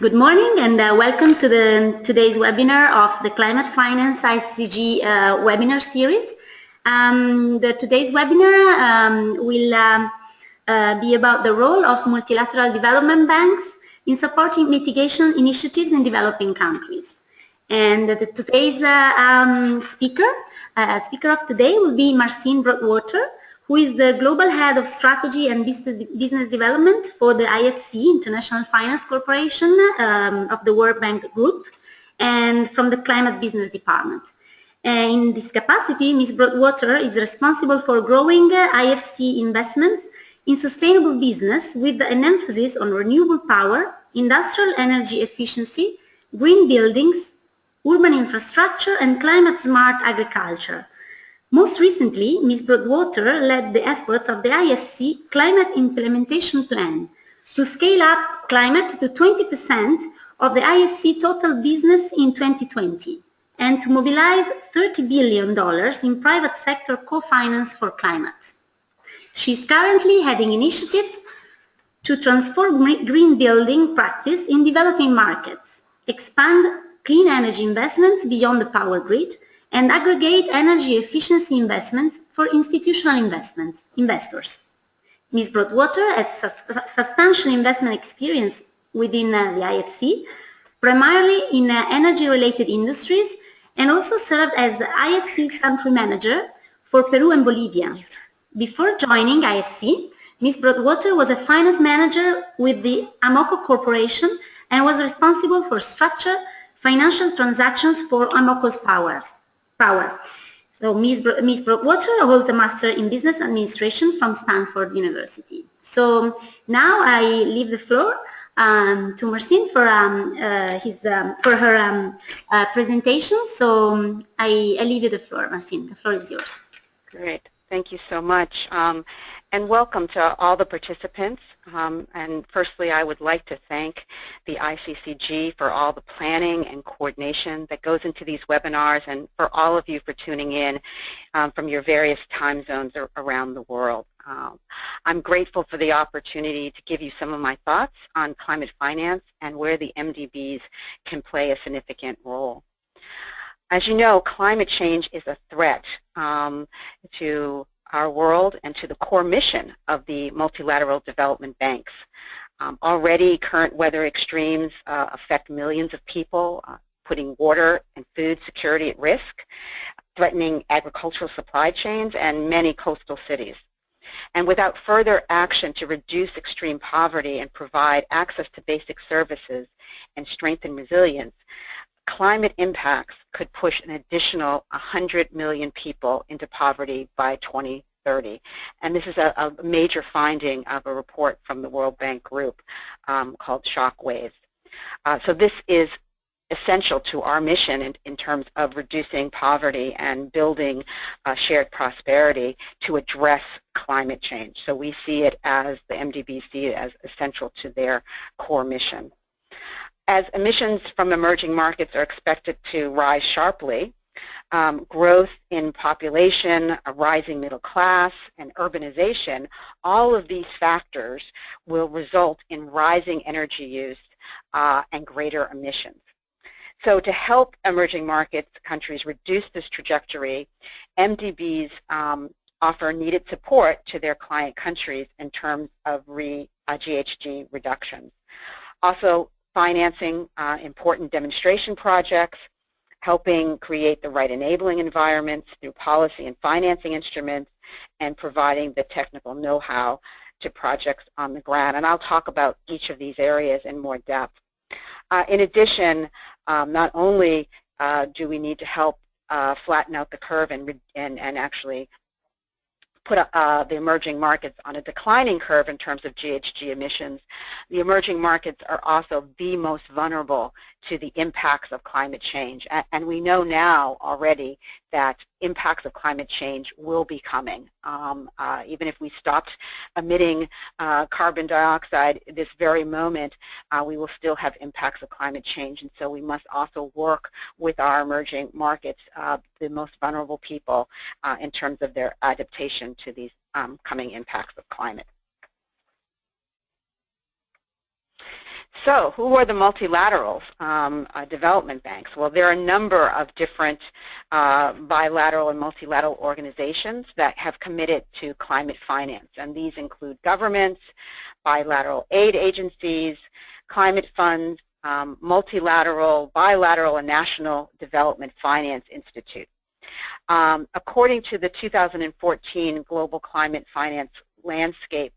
Good morning and welcome to today's webinar of the Climate Finance ICCG webinar series. Today's webinar will be about the role of multilateral development banks in supporting mitigation initiatives in developing countries. And today's speaker of today will be Marcin Broadwater, who is the Global Head of Strategy and Business Development for the IFC, International Finance Corporation of the World Bank Group, and from the Climate Business Department. In this capacity, Ms. Broadwater is responsible for growing IFC investments in sustainable business with an emphasis on renewable power, industrial energy efficiency, green buildings, urban infrastructure, and climate-smart agriculture. Most recently, Ms. Broadwater led the efforts of the IFC Climate Implementation Plan to scale up climate to 20% of the IFC total business in 2020 and to mobilize $30 billion in private sector co-finance for climate. She is currently heading initiatives to transform green building practice in developing markets, expand clean energy investments beyond the power grid, and aggregate energy efficiency investments for institutional investors. Ms. Broadwater has substantial investment experience within the IFC, primarily in energy-related industries, and also served as IFC's country manager for Peru and Bolivia. Before joining IFC, Ms. Broadwater was a finance manager with the Amoco Corporation and was responsible for structured financial transactions for Amoco's power. So Ms. Broadwater holds a Master in Business Administration from Stanford University. So now I leave the floor to Marcin for her presentation. So I leave you the floor, Marcin. The floor is yours. Great. Thank you so much. And welcome to all the participants. And firstly, I would like to thank the ICCG for all the planning and coordination that goes into these webinars, and for all of you for tuning in from your various time zones around the world. I'm grateful for the opportunity to give you some of my thoughts on climate finance and where the MDBs can play a significant role. As you know, climate change is a threat to our world and to the core mission of the multilateral development banks. Already, current weather extremes affect millions of people, putting water and food security at risk, threatening agricultural supply chains and many coastal cities. And without further action to reduce extreme poverty and provide access to basic services and strengthen resilience, climate impacts could push an additional 100 million people into poverty by 2030. And this is a major finding of a report from the World Bank Group called Shockwaves. So this is essential to our mission in terms of reducing poverty and building shared prosperity to address climate change. So we see it as, the MDBs see it as essential to their core mission. As emissions from emerging markets are expected to rise sharply, growth in population, a rising middle class, and urbanization, all of these factors will result in rising energy use and greater emissions. So to help emerging markets countries reduce this trajectory, MDBs offer needed support to their client countries in terms of GHG reductions. Also, financing important demonstration projects, helping create the right enabling environments through policy and financing instruments, and providing the technical know-how to projects on the ground. And I'll talk about each of these areas in more depth. In addition, not only do we need to help flatten out the curve and actually put the emerging markets on a declining curve in terms of GHG emissions, the emerging markets are also the most vulnerable to the impacts of climate change. And we know now already that impacts of climate change will be coming. Even if we stopped emitting carbon dioxide this very moment, we will still have impacts of climate change. And so we must also work with our emerging markets, the most vulnerable people, in terms of their adaptation to these coming impacts of climate. So who are the multilateral development banks? Well, there are a number of different bilateral and multilateral organizations that have committed to climate finance, and these include governments, bilateral aid agencies, climate funds, multilateral, bilateral, and national development finance institute. According to the 2014 Global Climate Finance Landscape,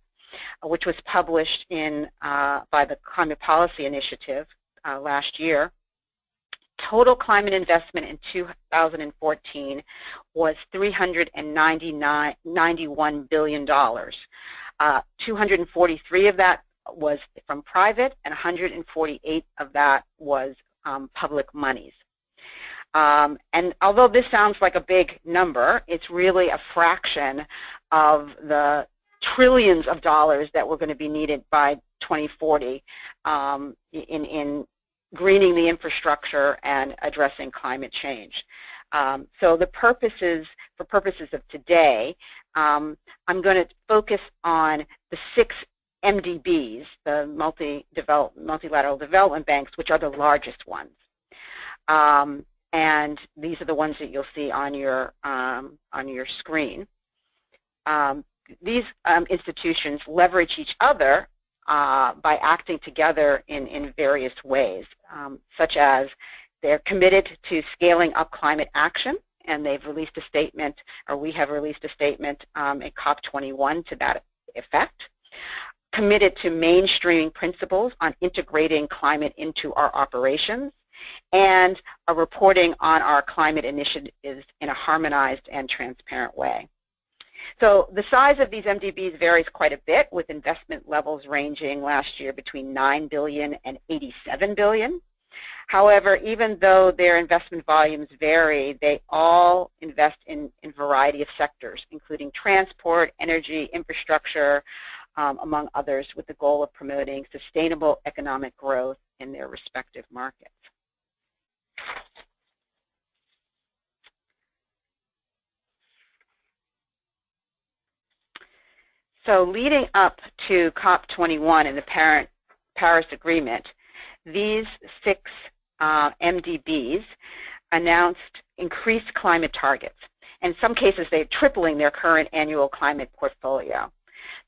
which was published by the Climate Policy Initiative last year, total climate investment in 2014 was $391 billion. 243 of that was from private, and 148 of that was public monies. And although this sounds like a big number, it's really a fraction of the trillions of dollars that were going to be needed by 2040 in greening the infrastructure and addressing climate change. So for purposes of today, I'm going to focus on the 6 MDBs, the multilateral development banks, which are the largest ones. And these are the ones that you'll see on your screen. These institutions leverage each other by acting together in various ways, such as they're committed to scaling up climate action, and they've released a statement, or we have released a statement at COP21 to that effect. Committed to mainstreaming principles on integrating climate into our operations, and are reporting on our climate initiatives in a harmonized and transparent way. So the size of these MDBs varies quite a bit, with investment levels ranging last year between $9 billion and $87 billion. However, even though their investment volumes vary, they all invest in a variety of sectors, including transport, energy, infrastructure, among others, with the goal of promoting sustainable economic growth in their respective markets. So leading up to COP21 and the Paris Agreement, these 6 MDBs announced increased climate targets. In some cases, they're tripling their current annual climate portfolio.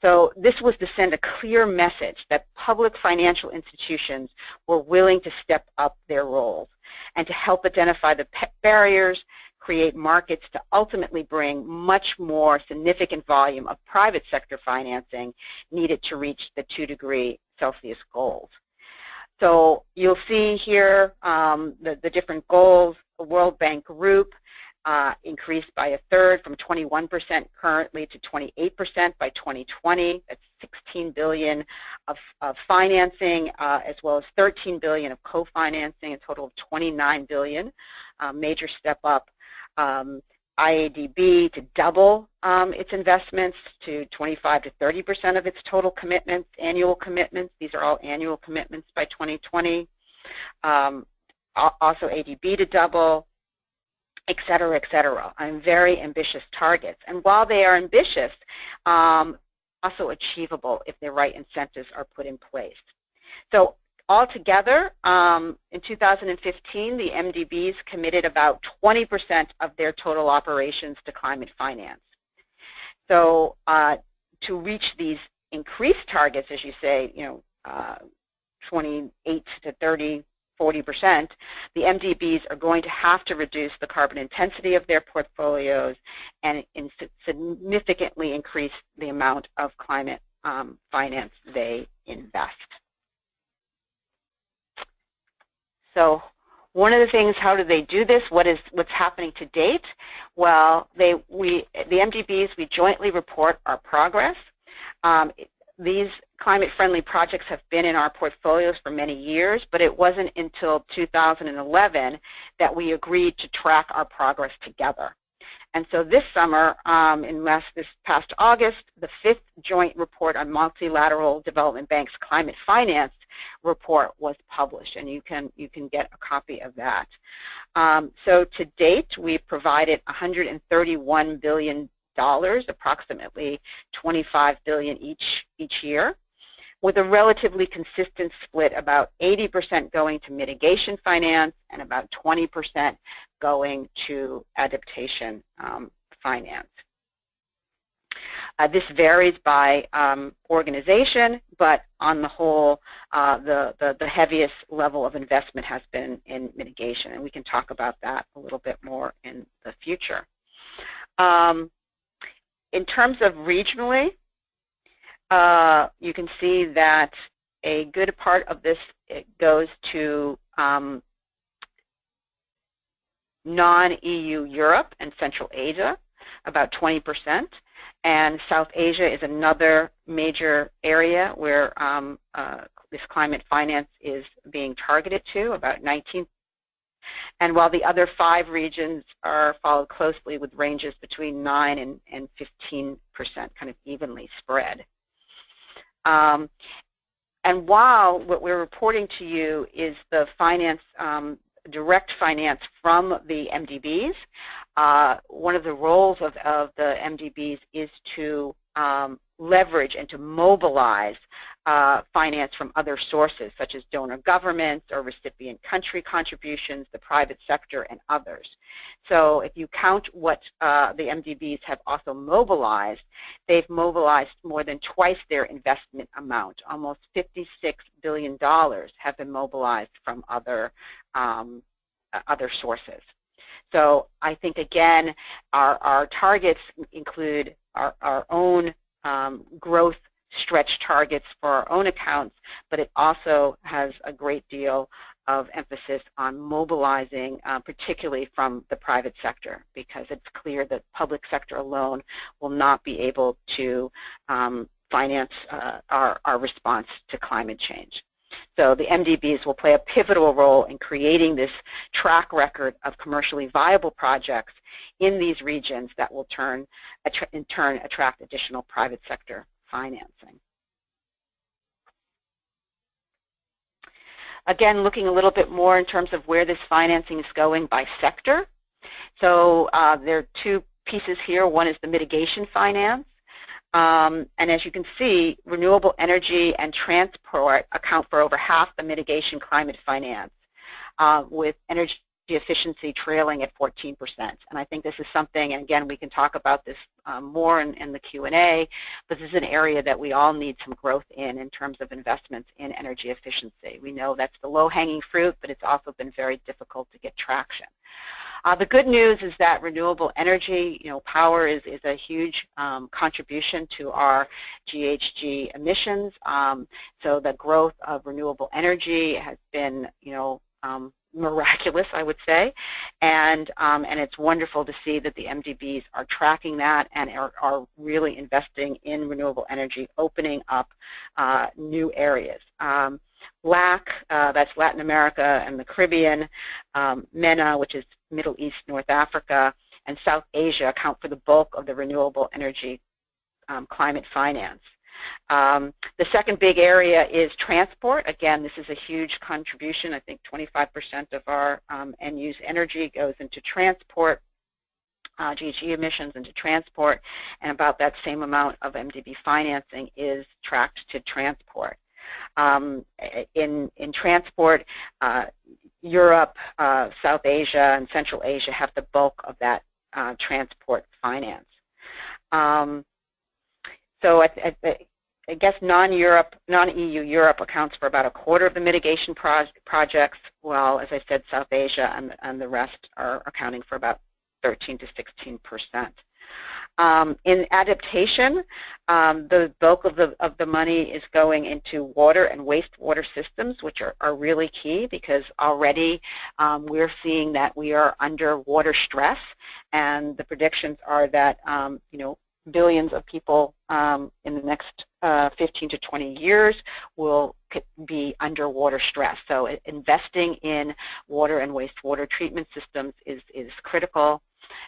So this was to send a clear message that public financial institutions were willing to step up their roles and to help identify the barriers, create markets to ultimately bring much more significant volume of private sector financing needed to reach the 2-degree Celsius goals. So you'll see here the different goals. The World Bank Group increased by 1/3 from 21% currently to 28% by 2020. That's $16 billion of financing, as well as $13 billion of co-financing, a total of $29 billion, major step up. IADB to double its investments to 25 to 30% of its total commitments, annual commitments. These are all annual commitments by 2020. Also ADB to double, et cetera, very ambitious targets. And while they are ambitious, also achievable if the right incentives are put in place. So altogether, in 2015, the MDBs committed about 20% of their total operations to climate finance. So to reach these increased targets, as you say, 28 to 30, 40%, the MDBs are going to have to reduce the carbon intensity of their portfolios and significantly increase the amount of climate finance they invest. So one of the things, how do they do this? What's happening to date? Well, the MDBs, we jointly report our progress. These climate-friendly projects have been in our portfolios for many years, but it wasn't until 2011 that we agreed to track our progress together. And so this summer, this past August, the 5th joint report on multilateral development banks' climate finance report was published, and you can get a copy of that. So to date, we've provided $131 billion, approximately $25 billion each year. with a relatively consistent split, about 80% going to mitigation finance and about 20% going to adaptation finance. This varies by organization, but on the whole, the heaviest level of investment has been in mitigation, and we can talk about that a little bit more in the future. In terms of regionally, you can see that a good part of this goes to non-EU Europe and Central Asia, about 20%, and South Asia is another major area where this climate finance is being targeted to, about 19%. And while the other 5 regions are followed closely with ranges between 9 and 15%, kind of evenly spread. And while what we're reporting to you is the finance, direct finance from the MDBs, one of the roles of the MDBs is to leverage and to mobilize finance from other sources, such as donor governments or recipient country contributions, the private sector, and others. So if you count what the MDBs have also mobilized, they've mobilized more than twice their investment amount. Almost $56 billion have been mobilized from other sources. So I think, again, our targets include our own growth stretch targets for our own accounts, but it also has a great deal of emphasis on mobilizing, particularly from the private sector, because it's clear that public sector alone will not be able to finance our response to climate change. So the MDBs will play a pivotal role in creating this track record of commercially viable projects in these regions that will in turn attract additional private sector financing. Again, looking a little bit more in terms of where this financing is going by sector. So there are 2 pieces here. One is the mitigation finance. And as you can see, renewable energy and transport account for over half the mitigation climate finance, with energy efficiency trailing at 14%. And I think this is something, and again, we can talk about this more in the Q&A, but this is an area that we all need some growth in terms of investments in energy efficiency. We know that's the low-hanging fruit, but it's also been very difficult to get traction. The good news is that renewable energy, power is a huge contribution to our GHG emissions. So the growth of renewable energy has been, miraculous, I would say, and it's wonderful to see that the MDBs are tracking that and are really investing in renewable energy, opening up new areas. LAC, that's Latin America and the Caribbean, MENA, which is Middle East, North Africa, and South Asia account for the bulk of the renewable energy climate finance. The second big area is transport. Again, this is a huge contribution. I think 25% of our end-use energy goes into transport, GHG emissions into transport, and about that same amount of MDB financing is tracked to transport. In transport, Europe, South Asia, and Central Asia have the bulk of that transport finance. So I guess non-EU Europe accounts for about 1/4 of the mitigation projects, while, as I said, South Asia and the rest are accounting for about 13 to 16%. In adaptation, the bulk of the money is going into water and wastewater systems, which are really key, because already we're seeing that we are under water stress, and the predictions are that billions of people in the next 15 to 20 years will be under water stress. So investing in water and wastewater treatment systems is critical.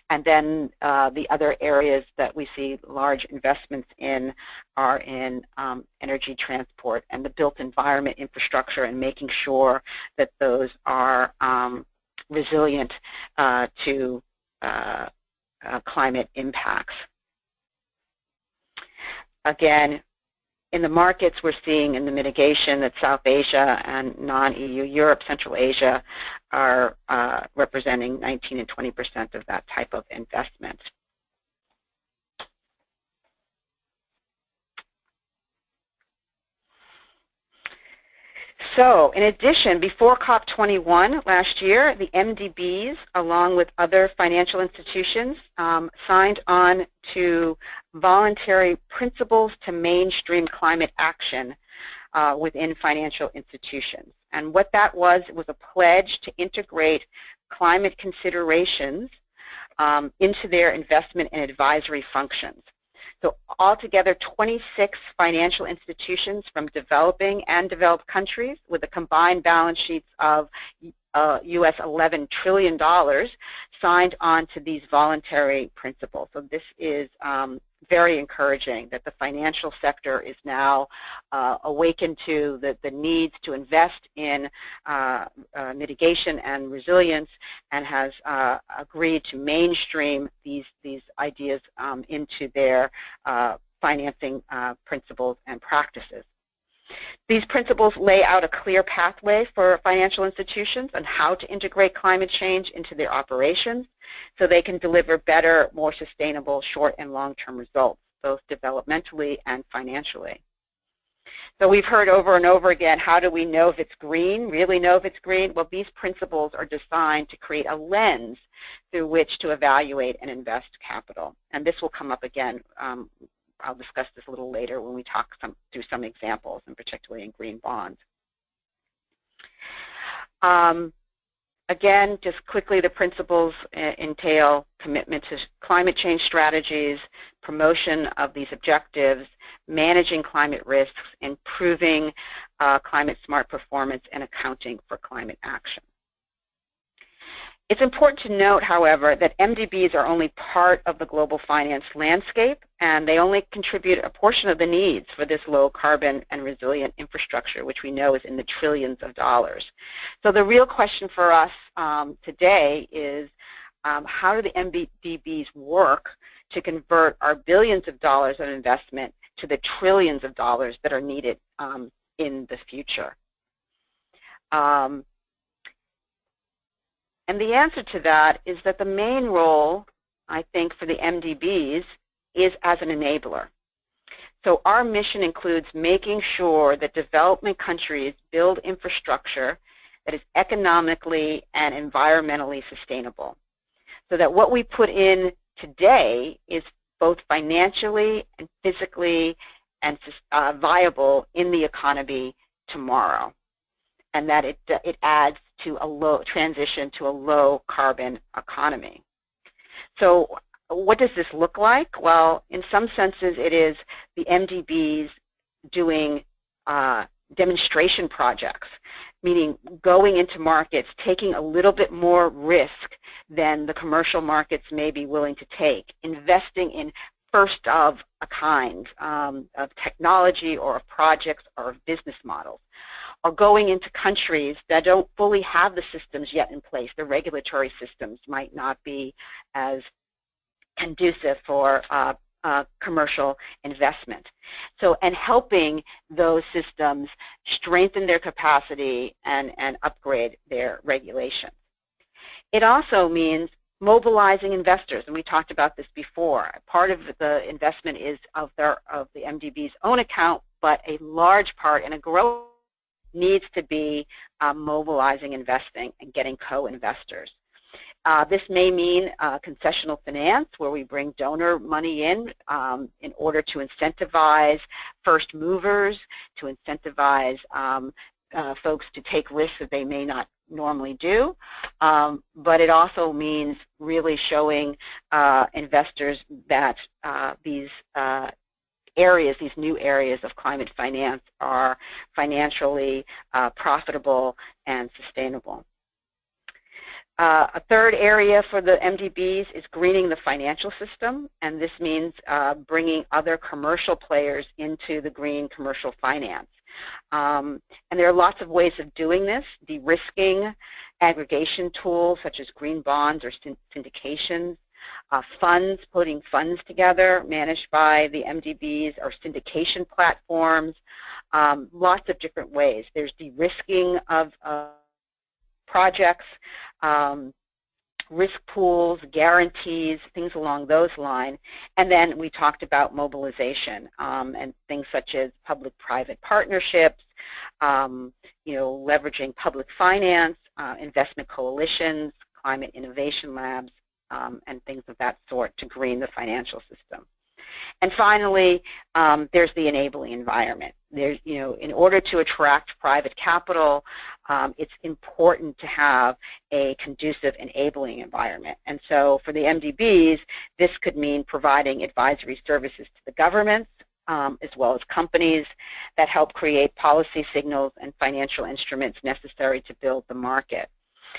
And then the other areas that we see large investments in are in energy transport and the built environment infrastructure, and making sure that those are resilient to climate impacts. Again, in the markets, we're seeing in the mitigation that South Asia and non-EU Europe, Central Asia are representing 19 and 20% of that type of investment. So, in addition, before COP21 last year, the MDBs, along with other financial institutions, signed on to voluntary principles to mainstream climate action within financial institutions. And what that was, it was a pledge to integrate climate considerations into their investment and advisory functions. So altogether, 26 financial institutions from developing and developed countries with a combined balance sheets of US $11 trillion signed on to these voluntary principles. So this is very encouraging that the financial sector is now awakened to the needs to invest in mitigation and resilience, and has agreed to mainstream these ideas into their financing principles and practices. These principles lay out a clear pathway for financial institutions on how to integrate climate change into their operations so they can deliver better, more sustainable short and long-term results, both developmentally and financially. So we've heard over and over again, how do we know if it's green, really know if it's green? Well, these principles are designed to create a lens through which to evaluate and invest capital. And this will come up again. I'll discuss this a little later when we talk through some examples, and particularly in green bonds. Again, just quickly, the principles entail commitment to climate change strategies, promotion of these objectives, managing climate risks, improving climate smart performance, and accounting for climate action. It's important to note, however, that MDBs are only part of the global finance landscape, and they only contribute a portion of the needs for this low carbon and resilient infrastructure, which we know is in the trillions of dollars. So the real question for us today is how do the MDBs work to convert our billions of dollars of investment to the trillions of dollars that are needed in the future? And the answer to that is that the main role, I think, for the MDBs is as an enabler. So our mission includes making sure that development countries build infrastructure that is economically and environmentally sustainable, so that what we put in today is both financially and physically and viable in the economy tomorrow, and that it adds to a transition to a low carbon economy. So what does this look like? Well, in some senses it is the MDBs doing demonstration projects, meaning going into markets, taking a little bit more risk than the commercial markets may be willing to take, investing in first of a kind of technology or of projects or of business models, or going into countries that don't fully have the systems yet in place. The regulatory systems might not be as conducive for commercial investment. So, and helping those systems strengthen their capacity and upgrade their regulations. It also means mobilizing investors, and we talked about this before. Part of the investment is of the MDB's own account, but a large part and a growth needs to be mobilizing investing and getting co-investors. This may mean concessional finance, where we bring donor money in order to incentivize first movers, to incentivize folks to take risks that they may not normally do. But it also means really showing investors that these new areas of climate finance are financially profitable and sustainable. A third area for the MDBs is greening the financial system, and this means bringing other commercial players into the green commercial finance. And there are lots of ways of doing this: de-risking, aggregation tools such as green bonds or syndications, funds, putting funds together managed by the MDBs, or syndication platforms, lots of different ways. There's de-risking of projects, risk pools, guarantees, things along those lines. And then we talked about mobilization and things such as public-private partnerships, leveraging public finance, investment coalitions, climate innovation labs, and things of that sort to green the financial system. And finally, there's the enabling environment. There's, in order to attract private capital, it's important to have a conducive enabling environment. And so for the MDBs, this could mean providing advisory services to the governments, as well as companies that help create policy signals and financial instruments necessary to build the market,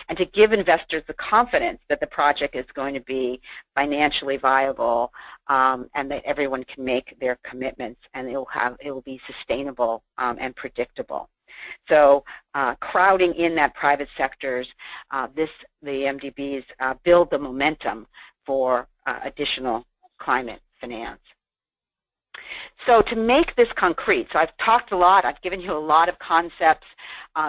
and to give investors the confidence that the project is going to be financially viable, and that everyone can make their commitments, and it will be sustainable and predictable. So crowding in that private sectors, the MDBs build the momentum for additional climate finance. So to make this concrete, so I've talked a lot, I've given you a lot of concepts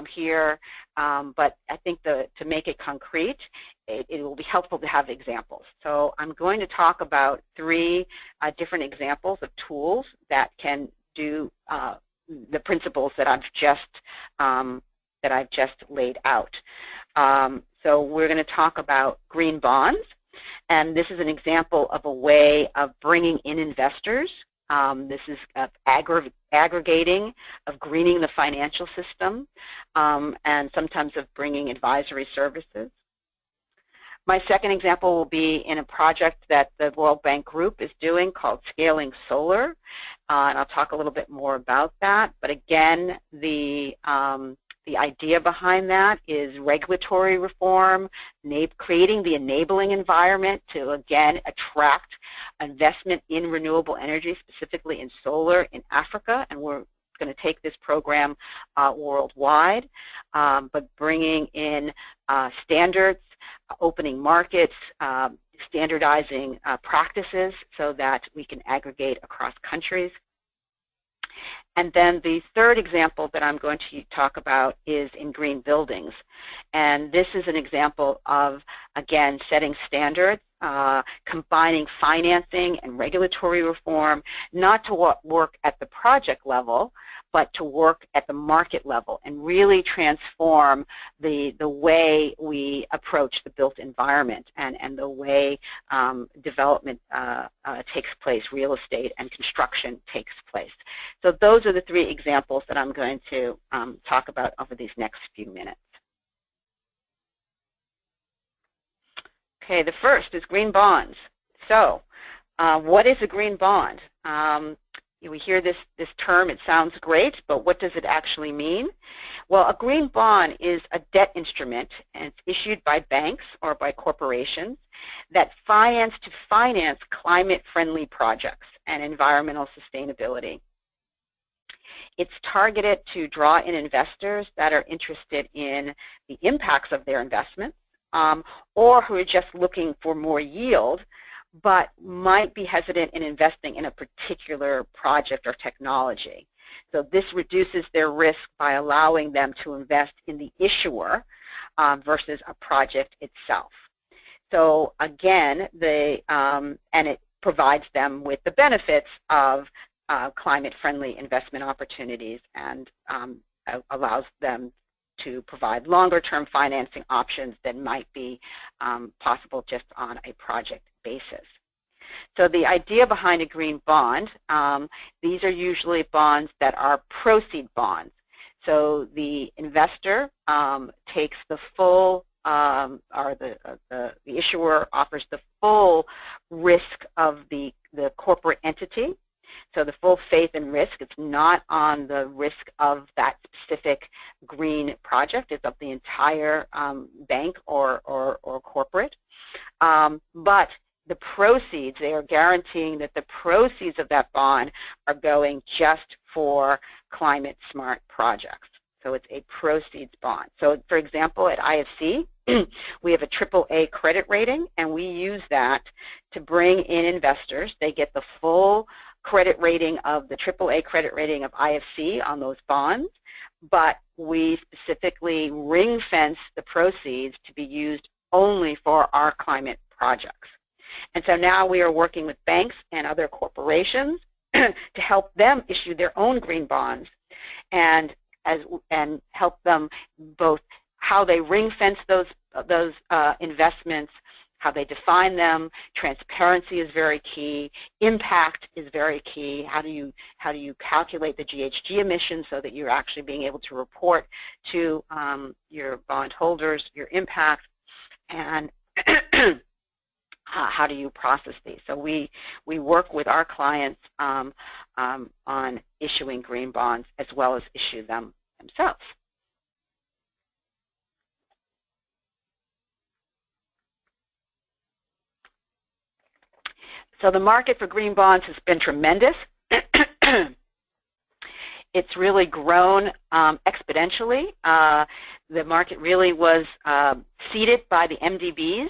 here, but I think to make it concrete, it will be helpful to have examples. So I'm going to talk about 3 different examples of tools that can do the principles that I've just laid out. So we're going to talk about green bonds, and this is an example of a way of bringing in investors. This is aggregating, of greening the financial system, and sometimes of bringing advisory services. My second example will be in a project that the World Bank Group is doing called Scaling Solar, and I'll talk a little bit more about that. But again, the idea behind that is regulatory reform, creating the enabling environment to, again, attract investment in renewable energy, specifically in solar in Africa, and we're going to take this program worldwide, but bringing in standards, opening markets, standardizing practices so that we can aggregate across countries. And then the third example that I'm going to talk about is in green buildings. And this is an example of, again, setting standards, combining financing and regulatory reform, not to work at the project level, but to work at the market level and really transform the way we approach the built environment and the way development takes place, real estate and construction takes place. So those are the 3 examples that I'm going to talk about over these next few minutes. Okay, the first is green bonds. So what is a green bond? We hear this term, it sounds great, but what does it actually mean? Well, a green bond is a debt instrument, and it's issued by banks or by corporations that finance climate-friendly projects and environmental sustainability. It's targeted to draw in investors that are interested in the impacts of their investments, or who are just looking for more yield, but might be hesitant in investing in a particular project or technology. So this reduces their risk by allowing them to invest in the issuer versus a project itself. So again, and it provides them with the benefits of climate-friendly investment opportunities, and allows them to provide longer-term financing options than might be possible just on a project basis. So the idea behind a green bond, these are usually bonds that are proceed bonds. So the investor takes the full, or the issuer offers the full risk of the corporate entity. So the full faith and risk, it's not on the risk of that specific green project, it's of the entire bank or corporate. But the proceeds, they are guaranteeing that the proceeds of that bond are going just for climate smart projects. So it's a proceeds bond. So for example, at IFC, We have a AAA credit rating, and we use that to bring in investors. They get the full credit rating of the AAA credit rating of IFC on those bonds, but we specifically ring-fence the proceeds to be used only for our climate projects. And so now we are working with banks and other corporations to help them issue their own green bonds and help them both how they ring-fence those investments, how they define them. Transparency is very key. Impact is very key. How do you calculate the GHG emissions so that you're actually being able to report to your bondholders your impact, and how do you process these? So we work with our clients on issuing green bonds as well as issue them themselves. So the market for green bonds has been tremendous. It's really grown exponentially. The market really was seeded by the MDBs.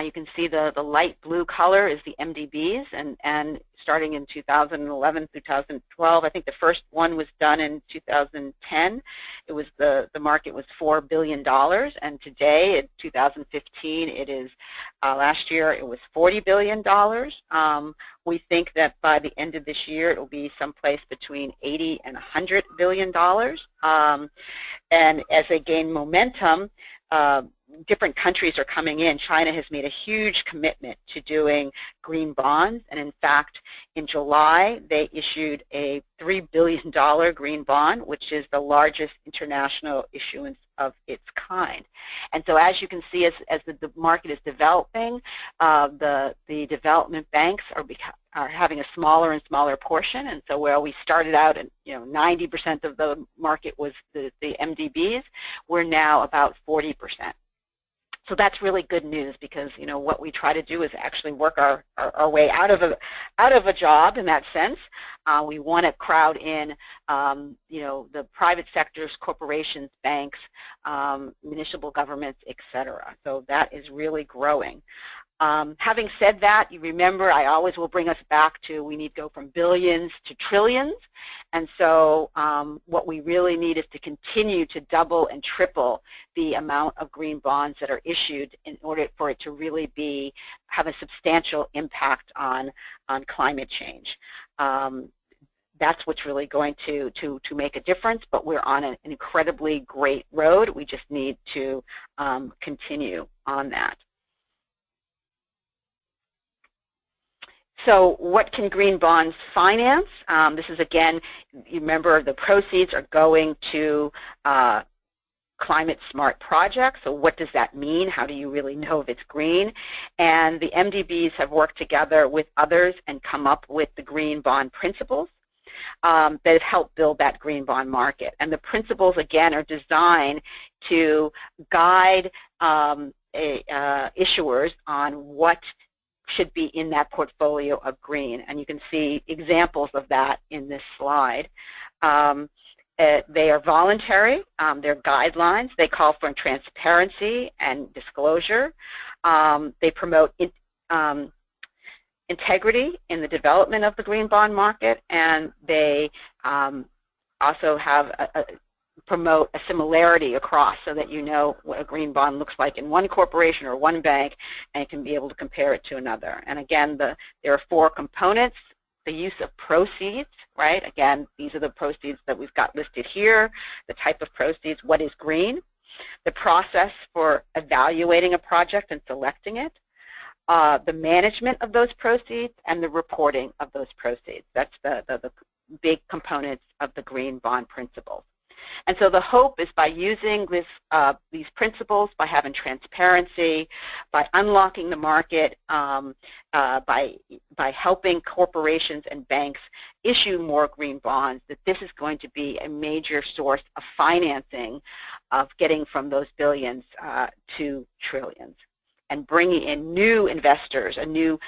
You can see the light blue color is the MDBs, and starting in 2011 through 2012, I think the first one was done in 2010. It was the market was $4 billion, and today, in 2015, it is last year it was $40 billion. We think that by the end of this year, it will be someplace between $80 and $100 billion. And as they gain momentum, different countries are coming in. China has made a huge commitment to doing green bonds, and in fact, in July, they issued a $3 billion green bond, which is the largest international issuance of its kind. And so as you can see, as the market is developing, the development banks are having a smaller and smaller portion, and so where we started out and 90% of the market was the MDBs, we're now about 40%. So that's really good news, because what we try to do is actually work our way out of a job in that sense. We want to crowd in the private sectors, corporations, banks, municipal governments, etc. So that is really growing. Having said that, you remember I always will bring us back to we need to go from billions to trillions, and so what we really need is to continue to double and triple the amount of green bonds that are issued in order for it to really have a substantial impact on climate change. That's what's really going to make a difference, but we're on an incredibly great road. We just need to continue on that. So what can green bonds finance? This is, again, you remember the proceeds are going to climate smart projects. So what does that mean? How do you really know if it's green? And the MDBs have worked together with others and come up with the green bond principles that have helped build that green bond market. And the principles, again, are designed to guide issuers on what should be in that portfolio of green, and you can see examples of that in this slide. They are voluntary, they're guidelines, they call for transparency and disclosure, they promote integrity in the development of the green bond market, and they also have promote a similarity across so that you know what a green bond looks like in one corporation or one bank, and you can be able to compare it to another. And again, there are 4 components. The use of proceeds, right? Again, these are the proceeds that we've got listed here, the type of proceeds, what is green, the process for evaluating a project and selecting it, the management of those proceeds, and the reporting of those proceeds. That's the big components of the green bond principles. And so the hope is by using these principles, by having transparency, by unlocking the market, by helping corporations and banks issue more green bonds, that this is going to be a major source of financing of getting from those billions to trillions, and bringing in new investors, a new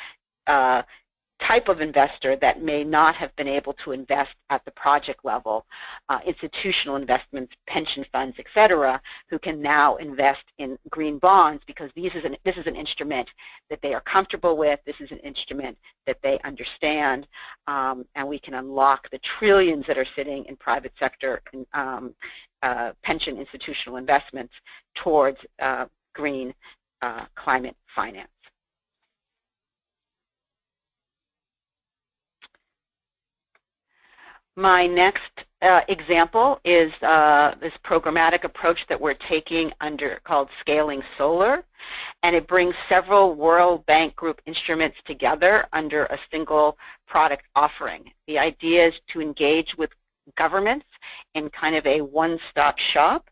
type of investor that may not have been able to invest at the project level, institutional investments, pension funds, etc., who can now invest in green bonds because this is an instrument that they are comfortable with, this is an instrument that they understand, and we can unlock the trillions that are sitting in private sector pension institutional investments towards green climate finance. My next example is this programmatic approach that we're taking called Scaling Solar, and it brings several World Bank Group instruments together under a single product offering. The idea is to engage with governments in kind of a one-stop shop.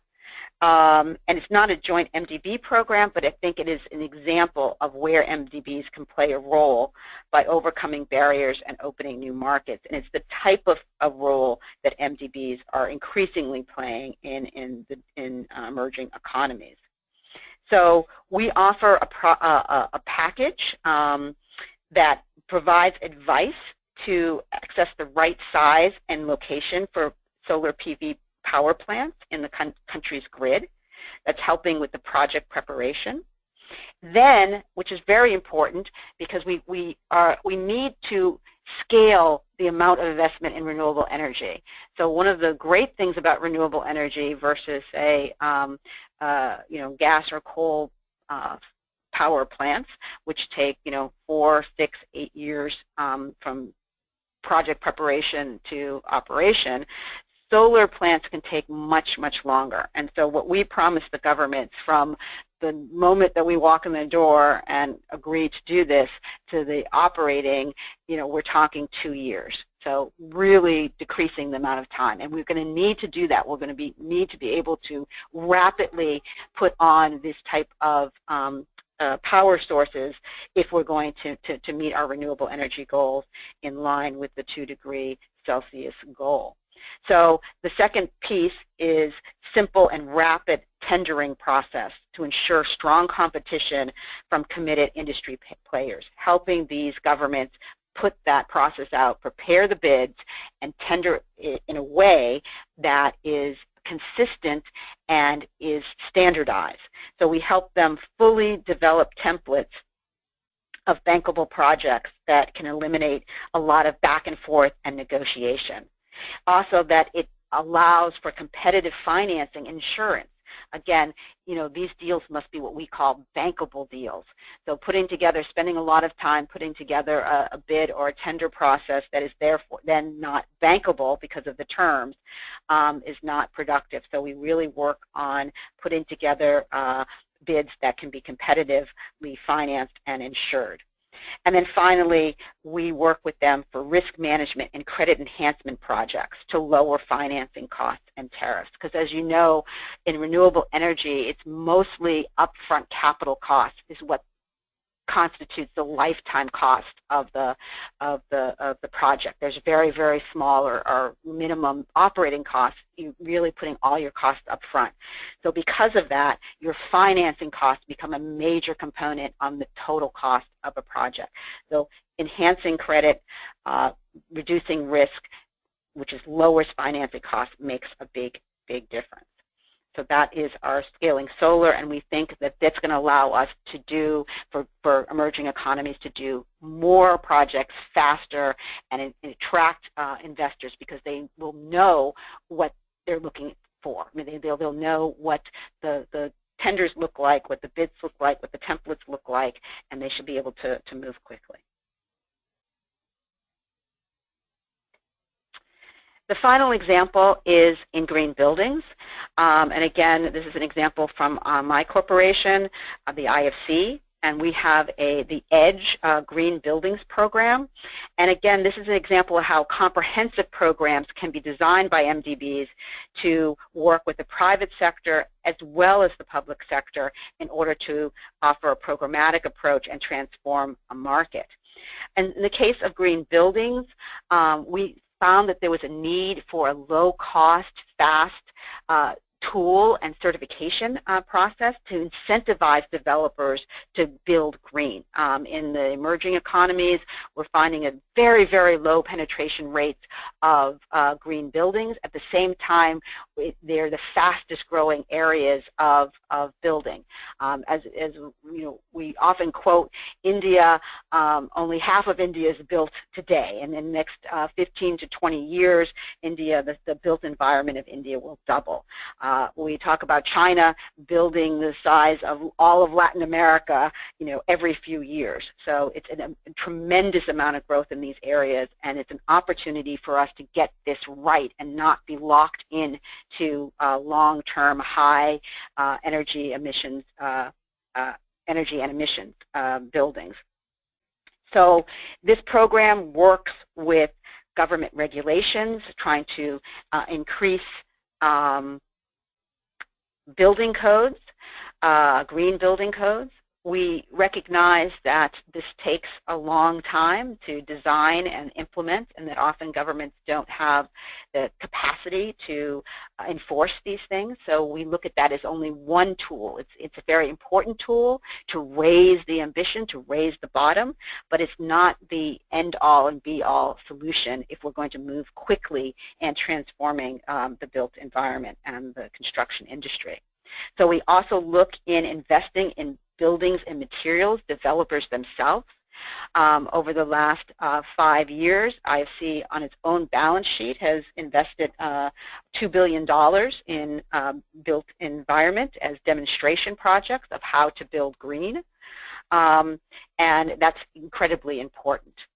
And it's not a joint MDB program, but I think it is an example of where MDBs can play a role by overcoming barriers and opening new markets. And it's the type of role that MDBs are increasingly playing in emerging economies. So we offer a package that provides advice to access the right size and location for solar PV power plants in the country's grid. That's helping with the project preparation. Then, which is very important because we need to scale the amount of investment in renewable energy. So one of the great things about renewable energy versus say gas or coal power plants, which take 4, 6, 8 years from project preparation to operation, solar plants can take much, much longer. And so what we promise the governments from the moment that we walk in the door and agree to do this to the operating, we're talking 2 years. So really decreasing the amount of time. And we're going to need to do that. We're going to need to be able to rapidly put on this type of power sources if we're going to meet our renewable energy goals in line with the 2-degree Celsius goal. So the second piece is simple and rapid tendering process to ensure strong competition from committed industry players, helping these governments put that process out, prepare the bids, and tender it in a way that is consistent and is standardized. So we help them fully develop templates of bankable projects that can eliminate a lot of back and forth and negotiation. Also that it allows for competitive financing insurance. Again, these deals must be what we call bankable deals. So spending a lot of time putting together a bid or a tender process that is therefore then not bankable because of the terms is not productive. So we really work on putting together bids that can be competitively financed and insured. And then finally, we work with them for risk management and credit enhancement projects to lower financing costs and tariffs. Because as you know, in renewable energy, it's mostly upfront capital costs is what constitutes the lifetime cost of the project. There's very, very small or minimum operating costs. You're really putting all your costs up front. So because of that, your financing costs become a major component on the total cost of a project. So enhancing credit, reducing risk, which is lowers financing costs, makes a big, big difference. So that is our Scaling Solar, and we think that that's going to allow us to do, for emerging economies, to do more projects faster and attract investors because they will know what they're looking for. I mean, they'll know what the tenders look like, what the bids look like, what the templates look like, and they should be able to move quickly. The final example is in green buildings. And again, this is an example from my corporation, the IFC, and we have the EDGE Green Buildings Program. And again, this is an example of how comprehensive programs can be designed by MDBs to work with the private sector as well as the public sector in order to offer a programmatic approach and transform a market. And in the case of green buildings, we found that there was a need for a low-cost, fast tool and certification process to incentivize developers to build green. In the emerging economies, we're finding a very, very low penetration rates of green buildings. At the same time, they're the fastest growing areas of building. As you know, we often quote India, only half of India is built today, and in the next 15 to 20 years, India, the built environment of India will double. We talk about China building the size of all of Latin America, you know, every few years. So it's a tremendous amount of growth in these areas, and it's an opportunity for us to get this right and not be locked in to long-term high energy emissions, buildings. So this program works with government regulations, trying to increase building codes, green building codes. We recognize that this takes a long time to design and implement, and that often governments don't have the capacity to enforce these things. So we look at that as only one tool. It's a very important tool to raise the ambition, to raise the bottom, but it's not the end-all and be-all solution if we're going to move quickly and transforming the built environment and the construction industry. So we also look in investing in buildings and materials, developers themselves. Over the last 5 years, IFC on its own balance sheet has invested $2 billion in built environment as demonstration projects of how to build green, and that's incredibly important.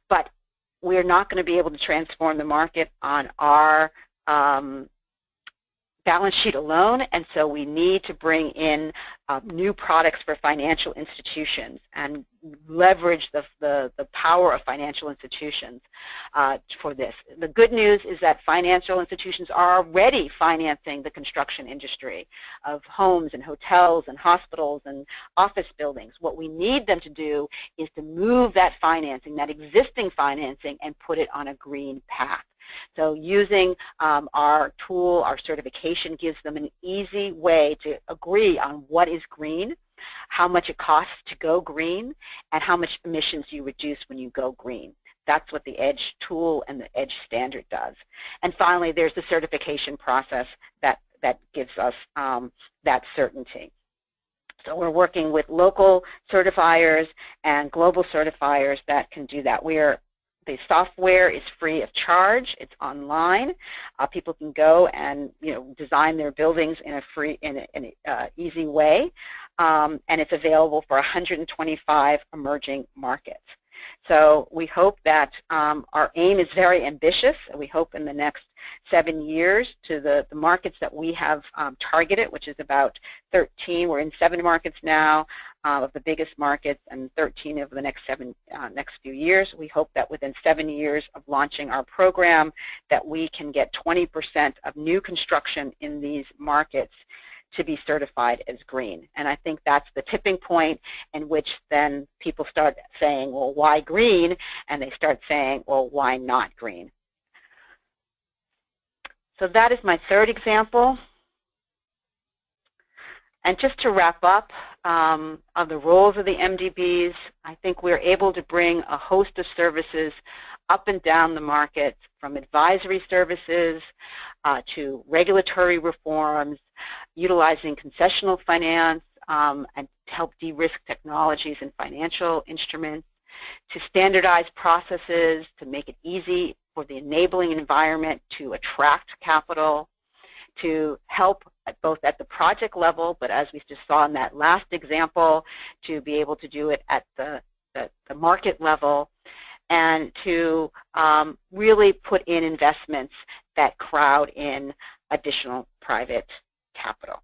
But we're not going to be able to transform the market on our balance sheet alone, and so we need to bring in new products for financial institutions and leverage the power of financial institutions for this. The good news is that financial institutions are already financing the construction industry of homes and hotels and hospitals and office buildings. What we need them to do is to move that financing, that existing financing, and put it on a green path. So using our tool, our certification, gives them an easy way to agree on what is green, how much it costs to go green, and how much emissions you reduce when you go green. That's what the EDGE tool and the EDGE standard does. And finally, there's the certification process that gives us that certainty. So we're working with local certifiers and global certifiers that can do that. The software is free of charge. It's online. People can go and design their buildings in a free, easy way, and it's available for 125 emerging markets. So we hope that our aim is very ambitious. We hope in the next 7 years to the markets that we have targeted, which is about 13. We're in 7 markets now of the biggest markets, and 13 over the next few years. We hope that within 7 years of launching our program that we can get 20% of new construction in these markets to be certified as green. And I think that's the tipping point in which then people start saying, well, why green? And they start saying, well, why not green? So that is my third example. And just to wrap up of the roles of the MDBs, I think we're able to bring a host of services up and down the market, from advisory services to regulatory reforms, utilizing concessional finance and to help de-risk technologies and financial instruments, to standardize processes to make it easy for the enabling environment to attract capital, to help both at the project level, but as we just saw in that last example, to be able to do it at the market level, and to really put in investments that crowd in additional private capital.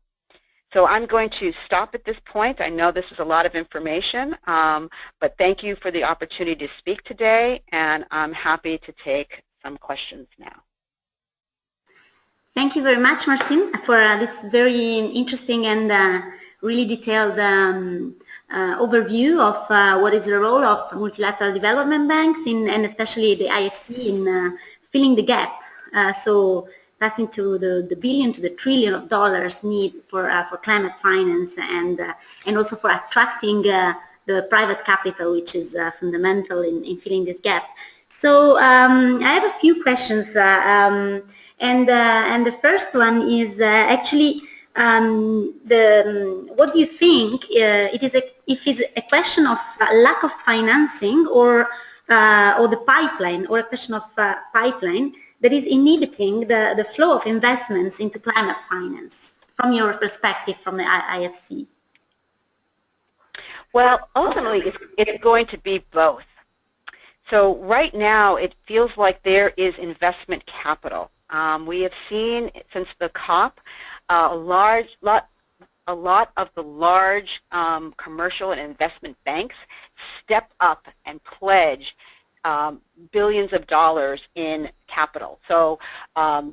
So I'm going to stop at this point. I know this is a lot of information, but thank you for the opportunity to speak today, and I'm happy to take some questions now. Thank you very much, Marcin, for this very interesting and really detailed overview of what is the role of multilateral development banks and especially the IFC in filling the gap. So passing to the billion to the trillion of dollars need for climate finance, and also for attracting the private capital, which is fundamental in filling this gap. So I have a few questions, and the first one is actually what do you think if it's a question of lack of financing or the pipeline, or a question of pipeline that is inhibiting the flow of investments into climate finance, from your perspective, from the IFC? Well, ultimately, it's going to be both. So right now, it feels like there is investment capital. We have seen since the COP a lot of the large commercial and investment banks step up and pledge billions of dollars in capital. So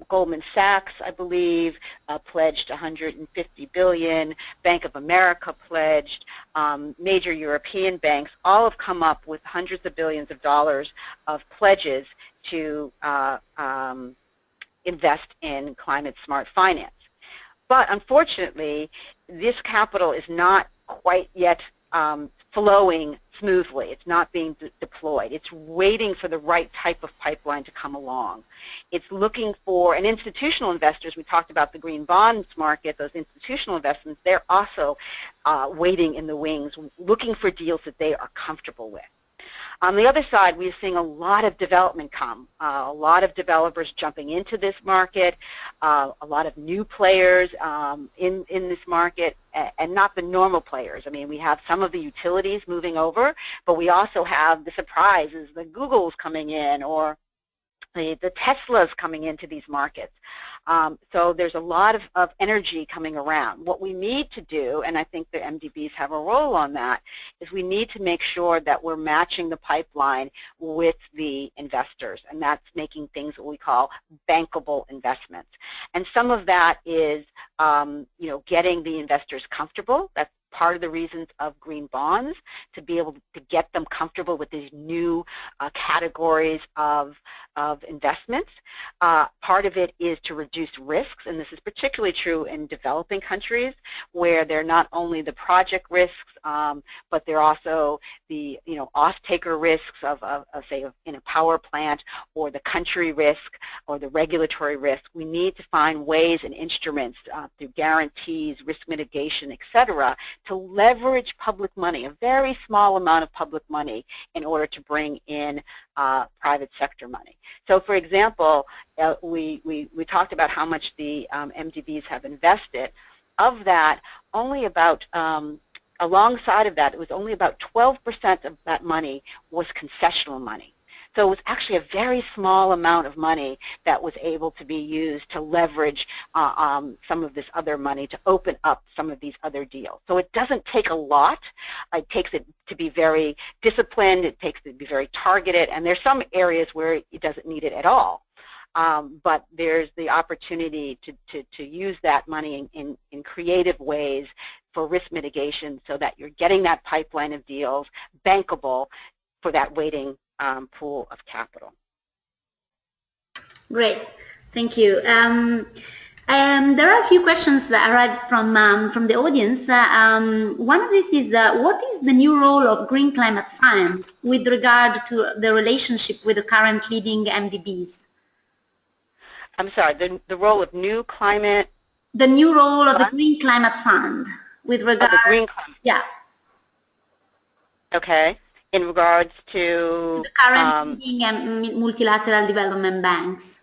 Goldman Sachs, I believe, pledged 150 billion. Bank of America pledged. Major European banks all have come up with hundreds of billions of dollars of pledges to invest in climate-smart finance. But unfortunately, this capital is not quite yet flowing smoothly. It's not being deployed. It's waiting for the right type of pipeline to come along. It's looking for, and institutional investors, we talked about the green bonds market, those institutional investments, they're also waiting in the wings, looking for deals that they are comfortable with. On the other side, we're seeing a lot of development come, a lot of developers jumping into this market, a lot of new players in this market, and not the normal players. I mean, we have some of the utilities moving over, but we also have the surprises, the Googles coming in, or the Teslas coming into these markets. So there's a lot of energy coming around. What we need to do, and I think the MDBs have a role on that, is we need to make sure that we're matching the pipeline with the investors, and that's making things what we call bankable investments. And some of that is, you know, getting the investors comfortable. That's part of the reasons of green bonds, to be able to get them comfortable with these new categories of investments. Part of it is to reduce risks, and this is particularly true in developing countries, where they're not only the project risks, but they're also the, you know, off-taker risks of say, in a power plant, or the country risk, or the regulatory risk. We need to find ways and instruments through guarantees, risk mitigation, etc., to leverage public money, a very small amount of public money, in order to bring in private sector money. So, for example, we talked about how much the MDBs have invested. Of that, only about, alongside of that, it was only about 12% of that money was concessional money. So it was actually a very small amount of money that was able to be used to leverage some of this other money to open up some of these other deals. So it doesn't take a lot. It takes it to be very disciplined. It takes it to be very targeted. And there's some areas where it doesn't need it at all. But there's the opportunity to use that money in creative ways for risk mitigation, so that you're getting that pipeline of deals bankable for that waiting pool of capital. Great, thank you. There are a few questions that arrived from the audience. One of these is, what is the new role of Green Climate Fund with regard to the relationship with the current leading MDBs? I'm sorry, the role of new climate? The new role of the Green Climate Fund with regard... the Green Climate. Yeah. Okay. In regards to the current leading and multilateral development banks.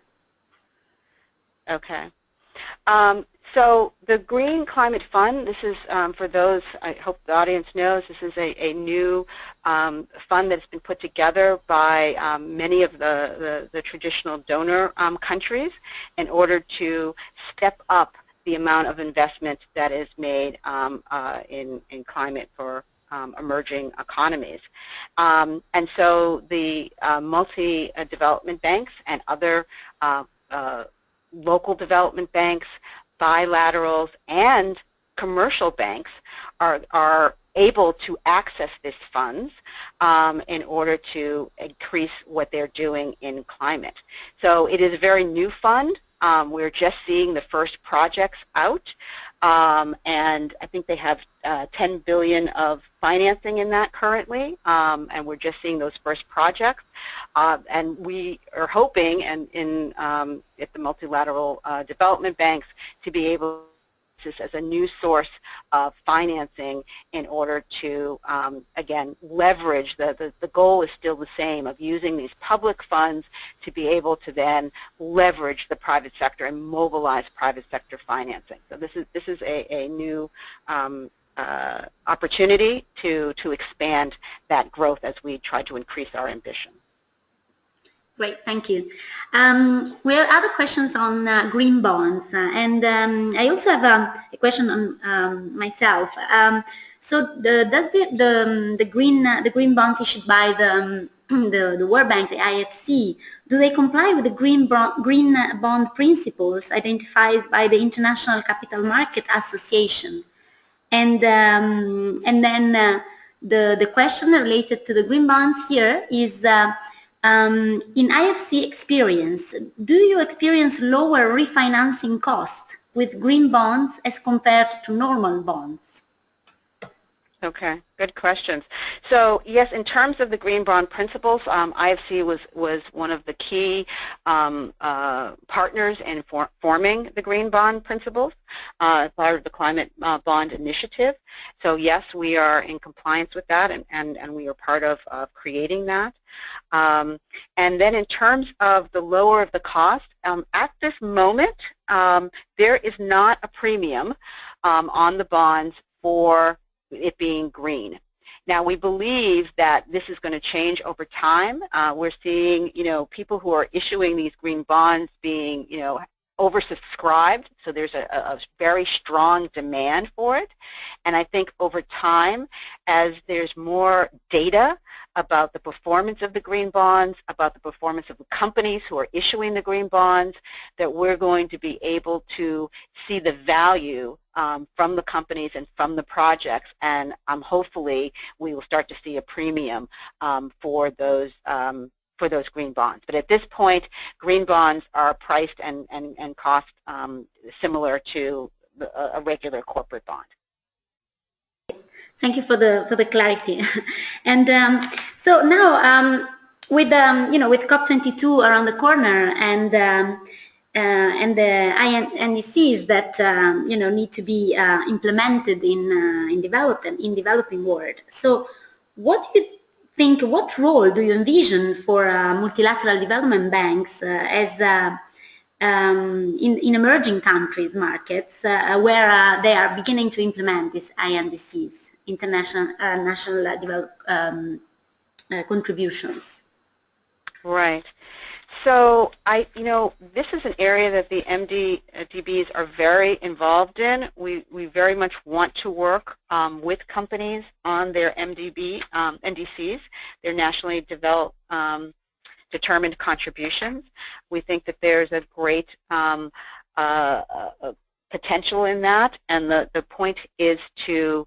Okay. So the Green Climate Fund, this is for those, I hope the audience knows, this is a new fund that's been put together by many of the traditional donor countries, in order to step up the amount of investment that is made in climate for emerging economies. And so the multi-development banks and other local development banks, bilaterals, and commercial banks are able to access these funds in order to increase what they're doing in climate. So it is a very new fund. We're just seeing the first projects out, and I think they have 10 billion of financing in that currently, and we're just seeing those first projects. And we are hoping, and at the multilateral development banks, to be able this as a new source of financing in order to, again, leverage. The goal is still the same, of using these public funds to be able to then leverage the private sector and mobilize private sector financing. So this is a new opportunity to expand that growth as we try to increase our ambition. Great, thank you. We have other questions on green bonds, and I also have a question on myself. So, does the green bonds issued by the World Bank, the IFC, do they comply with the green bond principles identified by the International Capital Market Association? And then the question related to the green bonds here is. In IFC experience, do you experience lower refinancing costs with green bonds as compared to normal bonds? Okay, good questions. So yes, in terms of the green bond principles, IFC was one of the key partners in forming the green bond principles as part of the climate bond initiative. So yes, we are in compliance with that, and we are part of creating that. And then in terms of the lower of the cost, at this moment, there is not a premium on the bonds for it being green. Now, we believe that this is going to change over time. We're seeing, people who are issuing these green bonds being, oversubscribed, so there's a very strong demand for it. And I think over time, as there's more data about the performance of the green bonds, about the performance of the companies who are issuing the green bonds, that we're going to be able to see the value from the companies and from the projects, and hopefully we will start to see a premium for those green bonds. But at this point, green bonds are priced and cost similar to a regular corporate bond. Thank you for the clarity. And so now with with COP22 around the corner and the NDCs that need to be implemented in developing world. So what do you think? What role do you envision for multilateral development banks as in emerging countries markets where they are beginning to implement these INDCs, international national contributions? Right. So this is an area that the MDBs are very involved in. We very much want to work with companies on their NDCs, their nationally determined contributions. We think that there's a great potential in that, and the point is to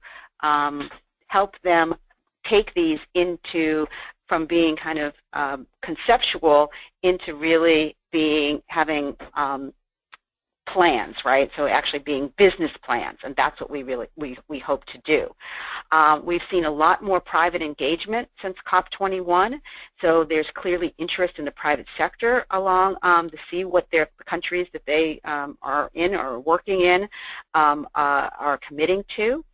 help them take these from being kind of conceptual into really having plans, right? So actually being business plans, and that's what we hope to do. We've seen a lot more private engagement since COP21, so there's clearly interest in the private sector along to see what the countries that they are in or working in are committing to,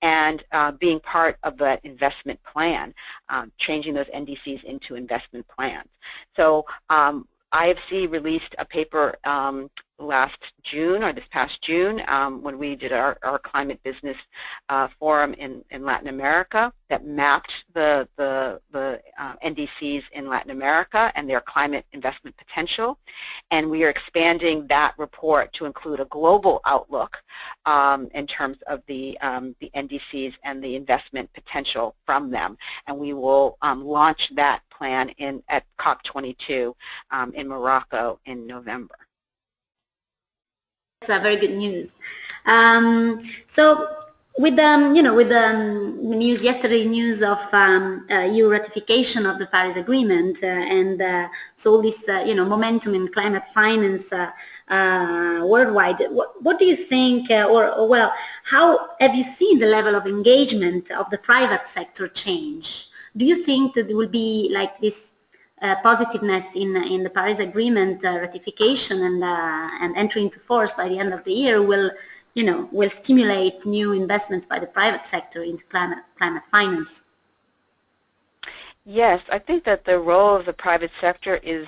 and being part of that investment plan, changing those NDCs into investment plans. So IFC released a paper last June, or this past June, when we did our climate business forum in Latin America, that mapped the NDCs in Latin America and their climate investment potential. And we are expanding that report to include a global outlook in terms of the NDCs and the investment potential from them. And we will launch that plan at COP22 in Morocco in November. That's very good news. So with with the news yesterday news of EU ratification of the Paris Agreement and so all this momentum in climate finance worldwide, what do you think, or well, how have you seen the level of engagement of the private sector change? Do you think that there will be like this positiveness in the Paris Agreement ratification and entry into force by the end of the year will stimulate new investments by the private sector into climate finance? Yes, I think that the role of the private sector is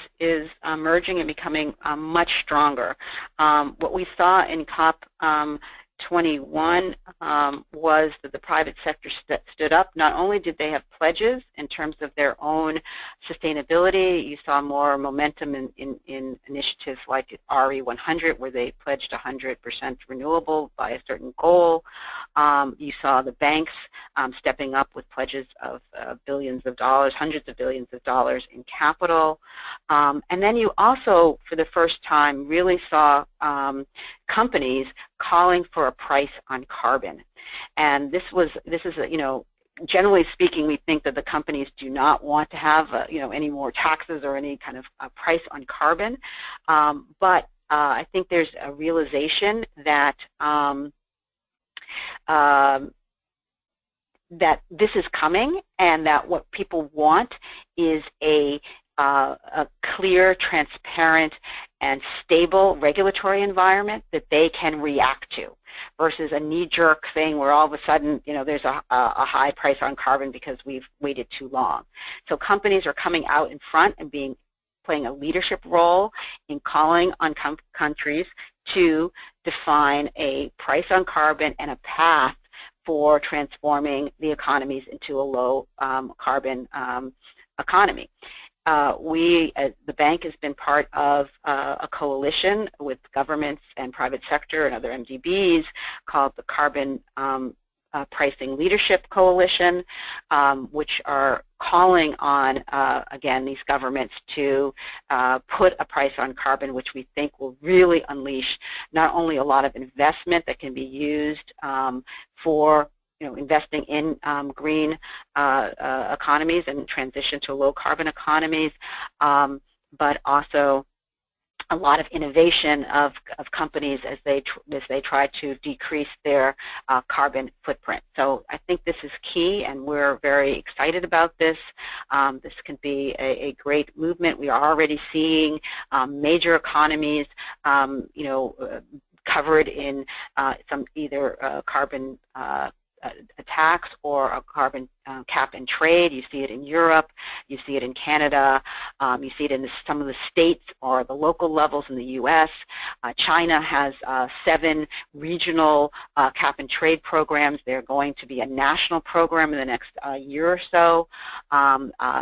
emerging and becoming much stronger. What we saw in COP 21 was that the private sector stood up. Not only did they have pledges in terms of their own sustainability, you saw more momentum in initiatives like RE100, where they pledged 100% renewable by a certain goal. You saw the banks stepping up with pledges of billions of dollars, hundreds of billions of dollars in capital. And then you also, for the first time, really saw companies calling for a price on carbon. And this is generally speaking, we think that the companies do not want to have any more taxes or any kind of price on carbon. But I think there's a realization that that this is coming, and that what people want is a clear, transparent, and stable regulatory environment that they can react to, versus a knee-jerk thing where all of a sudden, there's a high price on carbon because we've waited too long. So companies are coming out in front and playing a leadership role in calling on countries to define a price on carbon and a path for transforming the economies into a low carbon economy. The bank has been part of a coalition with governments and private sector and other MDBs called the Carbon Pricing Leadership Coalition, which are calling on, again, these governments to put a price on carbon, which we think will really unleash not only a lot of investment that can be used for investing in green economies and transition to low carbon economies, but also a lot of innovation of companies as they try to decrease their carbon footprint. So I think this is key, and we're very excited about this. This can be a great movement. We are already seeing major economies, covered in some either carbon a tax or a carbon cap and trade. You see it in Europe, you see it in Canada, you see it in some of the states or the local levels in the U.S. China has 7 regional cap and trade programs. They're going to be a national program in the next year or so.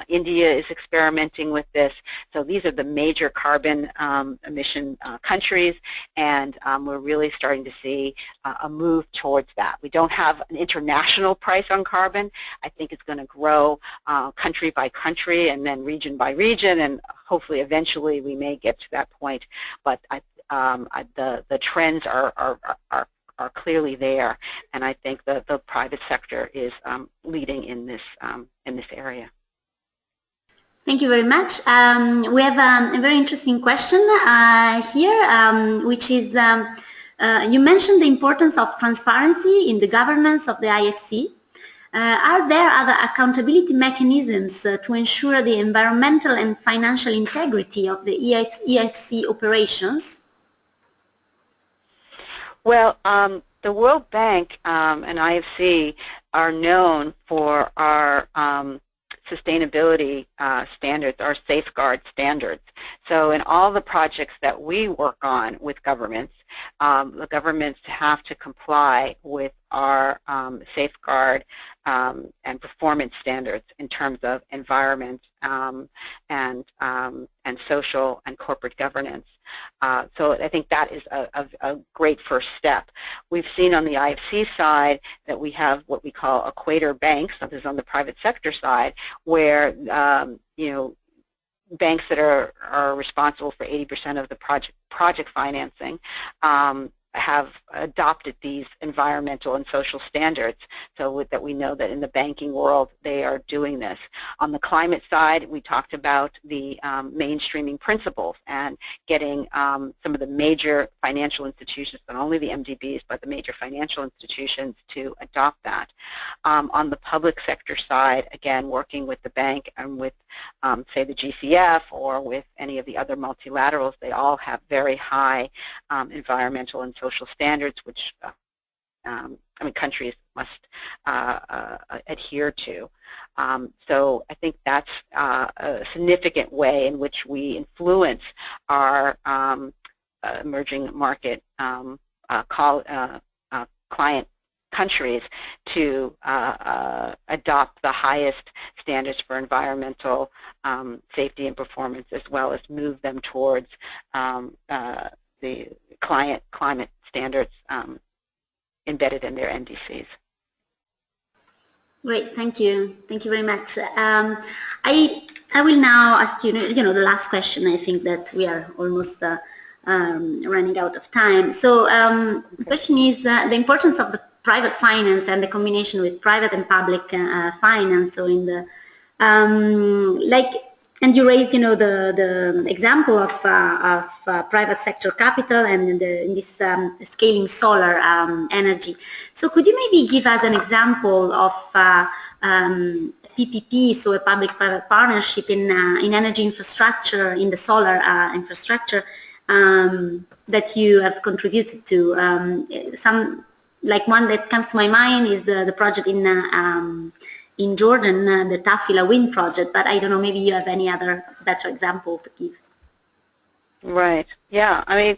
India is experimenting with this. So these are the major carbon emission countries, and we're really starting to see a move towards that. We don't have an international price on carbon. I think it's going to grow country by country and then region by region, and hopefully eventually we may get to that point. But the trends are clearly there, and I think the private sector is leading in this area. Thank you very much. We have a very interesting question here, which is you mentioned the importance of transparency in the governance of the IFC. Are there other accountability mechanisms to ensure the environmental and financial integrity of the EFC operations? Well, the World Bank and IFC are known for our sustainability standards, our safeguard standards. So in all the projects that we work on with governments, the governments have to comply with our safeguard and performance standards in terms of environment and social and corporate governance. So I think that is a great first step. We've seen on the IFC side that we have what we call equator banks, that is on the private sector side, where banks that are responsible for 80% of the project financing have adopted these environmental and social standards, so that we know that in the banking world they are doing this. On the climate side, we talked about the mainstreaming principles and getting some of the major financial institutions, not only the MDBs, but the major financial institutions to adopt that. On the public sector side, again, working with the bank and with, say, the GCF or with any of the other multilaterals, they all have very high environmental and social standards, which countries must adhere to. So I think that's a significant way in which we influence our emerging market client countries to adopt the highest standards for environmental safety and performance, as well as move them towards the climate standards embedded in their NDCs. Great, thank you very much. I will now ask you, the last question. I think that we are almost running out of time. So the question is the importance of the private finance and the combination with private and public finance. So in the and you raised, the example of private sector capital and in this scaling solar energy. So could you maybe give us an example of PPP, so a public-private partnership in energy infrastructure, in the solar infrastructure that you have contributed to? One that comes to my mind is the project in Jordan, the Tafila wind project, but I don't know, maybe you have any other better example to give. Right. Yeah. I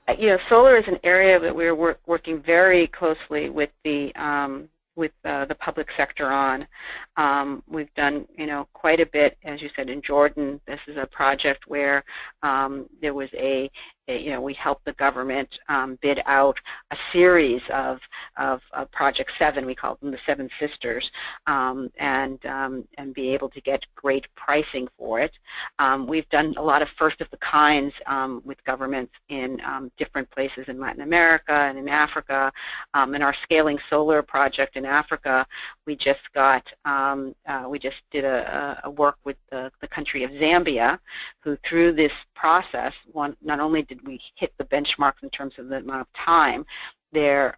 mean, solar is an area that we're working very closely with the public sector on. We've done, quite a bit, as you said, in Jordan. This is a project where there was we helped the government bid out a series of Project 7, we call them the Seven Sisters, and be able to get great pricing for it. We've done a lot of first of the kinds with governments in different places in Latin America and in Africa. In our Scaling Solar project in Africa, we just did a work with the country of Zambia, who through this process, not only did we hit the benchmarks in terms of the amount of time, the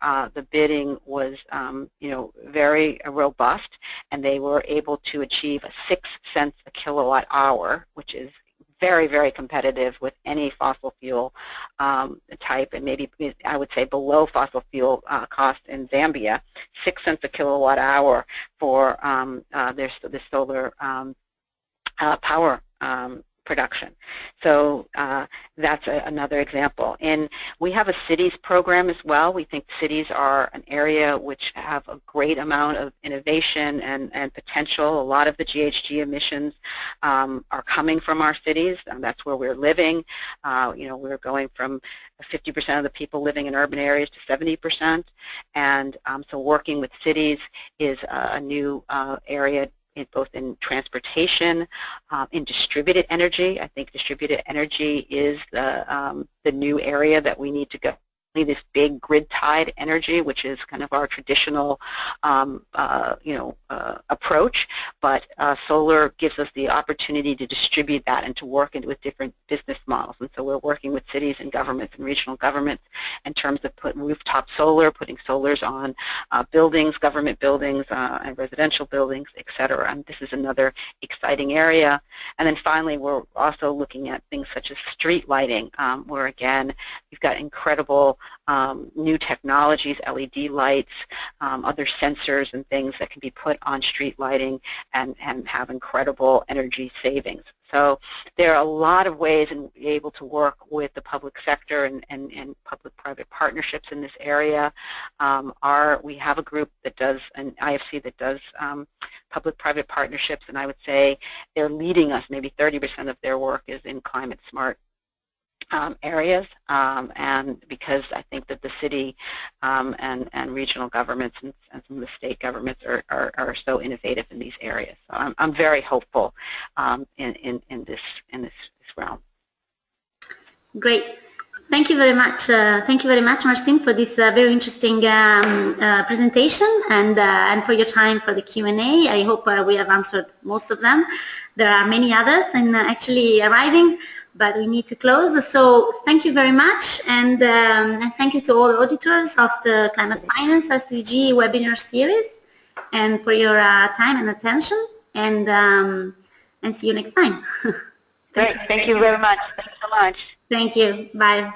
bidding was very robust, and they were able to achieve 6 cents a kilowatt hour, which is very, very competitive with any fossil fuel type, and maybe I would say below fossil fuel cost in Zambia. 6 cents a kilowatt hour for the solar power production. So that's another example. And we have a cities program as well. We think cities are an area which have a great amount of innovation and potential. A lot of the GHG emissions are coming from our cities, and that's where we're living. We're going from 50% of the people living in urban areas to 70%, and so working with cities is a new area, both in transportation, in distributed energy. I think distributed energy is the new area that we need to go. This big grid-tied energy, which is kind of our traditional, approach, but solar gives us the opportunity to distribute that and to work with different business models. And so we're working with cities and governments and regional governments in terms of putting rooftop solar, putting solars on buildings, government buildings, and residential buildings, etc. And this is another exciting area. And then finally, we're also looking at things such as street lighting, where again, we've got incredible new technologies, LED lights, other sensors and things that can be put on street lighting and have incredible energy savings. So there are a lot of ways in being able to work with the public sector and public-private partnerships in this area. We have a group that does, an IFC that does public-private partnerships, and I would say they're leading us. Maybe 30% of their work is in climate-smart areas, and because I think that the city and regional governments and some of the state governments are so innovative in these areas. So I'm very hopeful in this realm. Great. Thank you very much. Thank you very much, Marcin, for this very interesting presentation and for your time for the Q&A. I hope we have answered most of them. There are many others and actually arriving, but we need to close. So thank you very much, and thank you to all auditors of the Climate Finance ICCG webinar series, and for your time and attention. And see you next time. Great. Thank you very much. Thanks so much. Thank you. Bye.